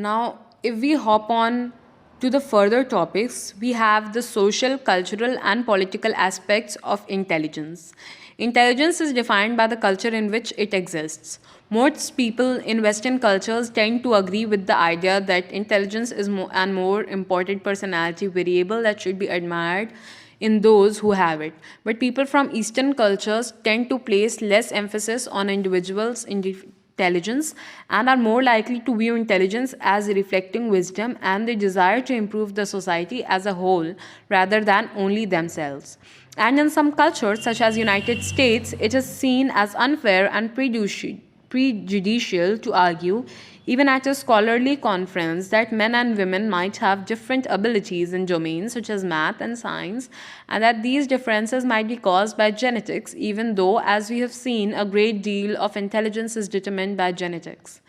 Now, if we hop on to the further topics, we have the social, cultural, and political aspects of intelligence. Intelligence is defined by the culture in which it exists. Most people in Western cultures tend to agree with the idea that intelligence is a more important personality variable that should be admired in those who have it. But people from Eastern cultures tend to place less emphasis on individuals' intelligence and are more likely to view intelligence as reflecting wisdom and the desire to improve the society as a whole rather than only themselves. And in some cultures, such as United States, it is seen as unfair and prejudicial to argue, even at a scholarly conference, that men and women might have different abilities in domains such as math and science, and that these differences might be caused by genetics, even though, as we have seen, a great deal of intelligence is determined by genetics.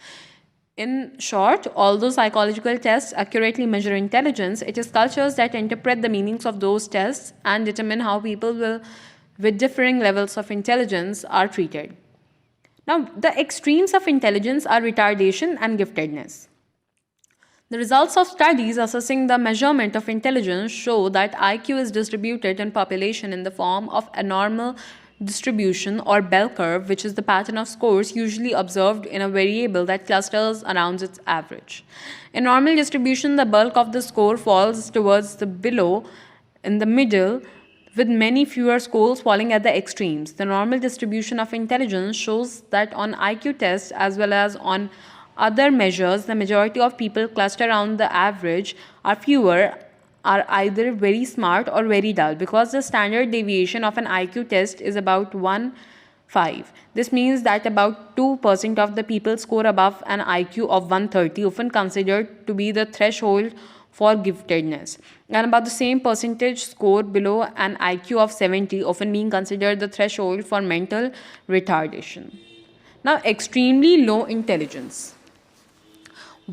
In short, although psychological tests accurately measure intelligence, it is cultures that interpret the meanings of those tests and determine how people with differing levels of intelligence are treated. Now, the extremes of intelligence are retardation and giftedness. The results of studies assessing the measurement of intelligence show that IQ is distributed in population in the form of a normal distribution or bell curve, which is the pattern of scores usually observed in a variable that clusters around its average. In normal distribution, the bulk of the score falls towards the below in the middle, with many fewer scores falling at the extremes. The normal distribution of intelligence shows that on IQ tests as well as on other measures, the majority of people cluster around the average are either very smart or very dull, because the standard deviation of an IQ test is about 1.5. This means that about 2% of the people score above an IQ of 130, often considered to be the threshold for giftedness, and about the same percentage score below an IQ of 70, often being considered the threshold for mental retardation. Now, extremely low intelligence.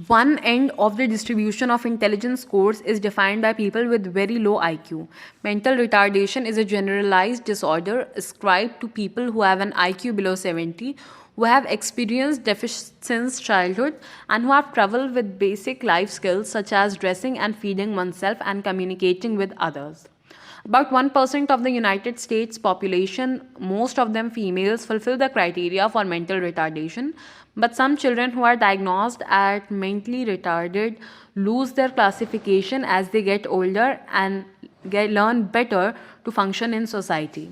One end of the distribution of intelligence scores is defined by people with very low IQ. Mental retardation is a generalized disorder ascribed to people who have an IQ below 70, who have experienced deficits since childhood, and who have trouble with basic life skills such as dressing and feeding oneself and communicating with others. About 1% of the United States population, most of them females, fulfill the criteria for mental retardation, but some children who are diagnosed as mentally retarded lose their classification as they get older and learn better to function in society.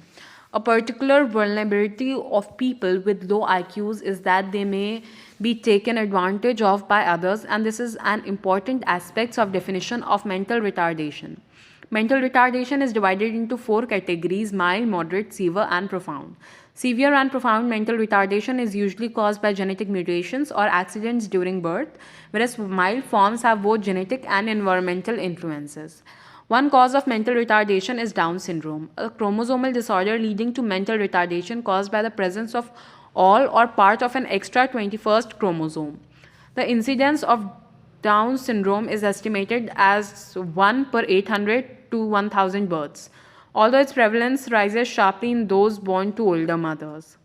A particular vulnerability of people with low IQs is that they may be taken advantage of by others, and this is an important aspect of definition of mental retardation. Mental retardation is divided into 4 categories: mild, moderate, severe, and profound. Severe and profound mental retardation is usually caused by genetic mutations or accidents during birth, whereas mild forms have both genetic and environmental influences. One cause of mental retardation is Down syndrome, a chromosomal disorder leading to mental retardation caused by the presence of all or part of an extra 21st chromosome. The incidence of Down syndrome is estimated as 1 per 800 to 1000 births, although its prevalence rises sharply in those born to older mothers.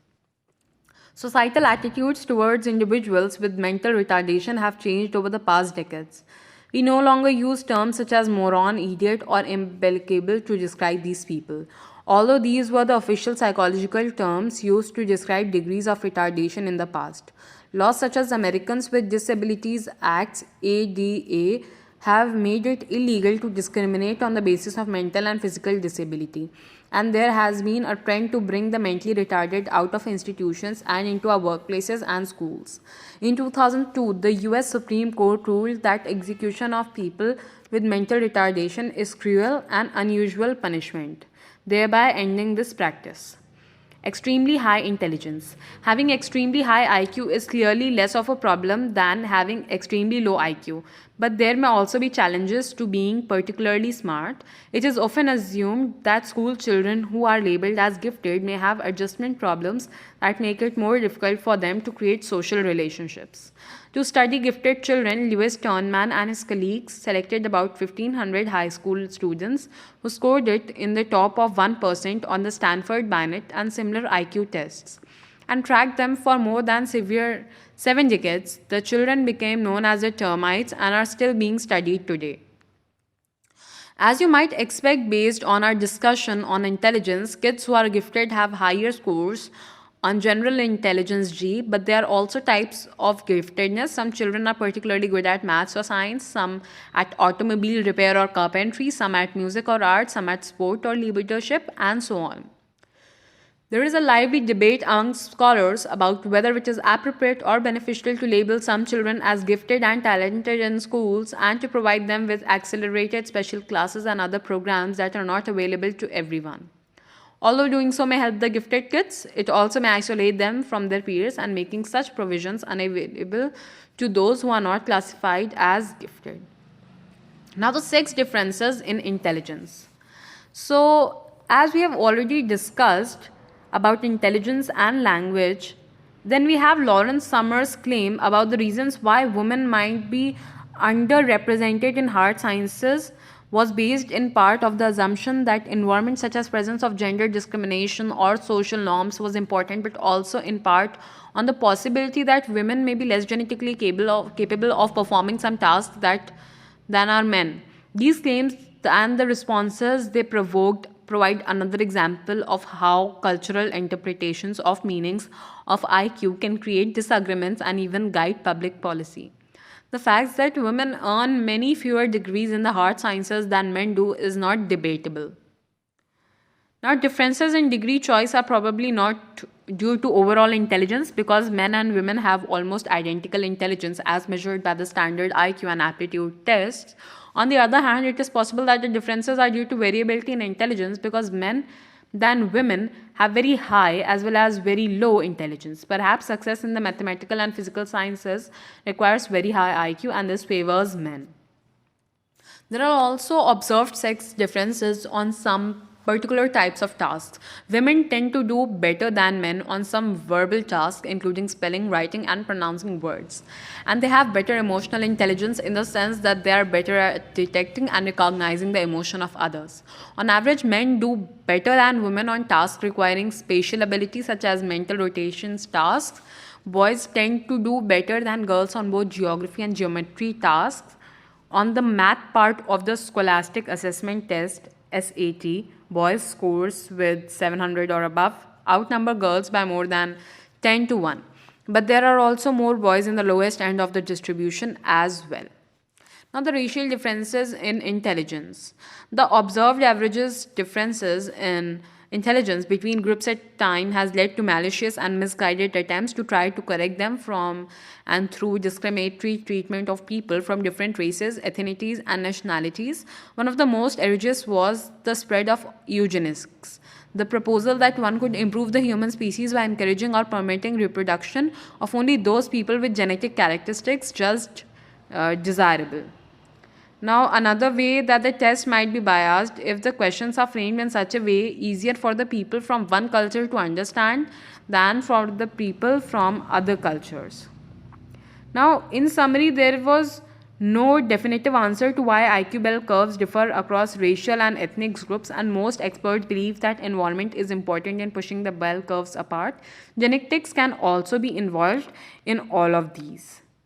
Societal attitudes towards individuals with mental retardation have changed over the past decades. We no longer use terms such as moron, idiot, or impeccable to describe these people, although these were the official psychological terms used to describe degrees of retardation in the past. Laws such as Americans with Disabilities Acts (ADA) have made it illegal to discriminate on the basis of mental and physical disability, and there has been a trend to bring the mentally retarded out of institutions and into our workplaces and schools. In 2002, the US Supreme Court ruled that execution of people with mental retardation is cruel and unusual punishment, thereby ending this practice. Extremely high intelligence. Having extremely high IQ is clearly less of a problem than having extremely low IQ, but there may also be challenges to being particularly smart. It is often assumed that school children who are labeled as gifted may have adjustment problems that make it more difficult for them to create social relationships. To study gifted children, Lewis Turnman and his colleagues selected about 1,500 high school students who scored it in the top of 1% on the Stanford Binet and similar IQ tests. and tracked them for more than severe 7 decades, the children became known as the termites and are still being studied today. As you might expect, based on our discussion on intelligence, kids who are gifted have higher scores on general intelligence G, but there are also types of giftedness. Some children are particularly good at maths or science, some at automobile repair or carpentry, some at music or art, some at sport or leadership, and so on. There is a lively debate among scholars about whether it is appropriate or beneficial to label some children as gifted and talented in schools and to provide them with accelerated special classes and other programs that are not available to everyone. Although doing so may help the gifted kids, it also may isolate them from their peers and making such provisions unavailable to those who are not classified as gifted. Now, the 6 differences in intelligence. So, as we have already discussed about intelligence and language, then we have Lawrence Summers' claim about the reasons why women might be underrepresented in hard sciences was based in part of the assumption that environment such as presence of gender discrimination or social norms was important, but also in part on the possibility that women may be less genetically capable of performing some tasks than are men. These claims and the responses they provoked provide another example of how cultural interpretations of meanings of IQ can create disagreements and even guide public policy. The fact that women earn many fewer degrees in the hard sciences than men do is not debatable. Now, differences in degree choice are probably not due to overall intelligence because men and women have almost identical intelligence as measured by the standard IQ and aptitude tests. On the other hand, it is possible that the differences are due to variability in intelligence because men than women have very high as well as very low intelligence. Perhaps success in the mathematical and physical sciences requires very high IQ and this favors men. There are also observed sex differences on some particular types of tasks. Women tend to do better than men on some verbal tasks, including spelling, writing, and pronouncing words. And they have better emotional intelligence in the sense that they are better at detecting and recognizing the emotion of others. On average, men do better than women on tasks requiring spatial ability, such as mental rotations tasks. Boys tend to do better than girls on both geography and geometry tasks. On the math part of the Scholastic Assessment Test, SAT, boys' scores with 700 or above outnumber girls by more than 10 to 1. But there are also more boys in the lowest end of the distribution as well. Now, the racial differences in intelligence. The observed averages differences in intelligence between groups at time has led to malicious and misguided attempts to try to correct them from and through discriminatory treatment of people from different races, ethnicities, and nationalities. One of the most egregious was the spread of eugenics, the proposal that one could improve the human species by encouraging or permitting reproduction of only those people with genetic characteristics just desirable. Now, another way that the test might be biased if the questions are framed in such a way easier for the people from one culture to understand than for the people from other cultures. Now, in summary, there was no definitive answer to why IQ bell curves differ across racial and ethnic groups, and most experts believe that environment is important in pushing the bell curves apart. Genetics can also be involved in all of these.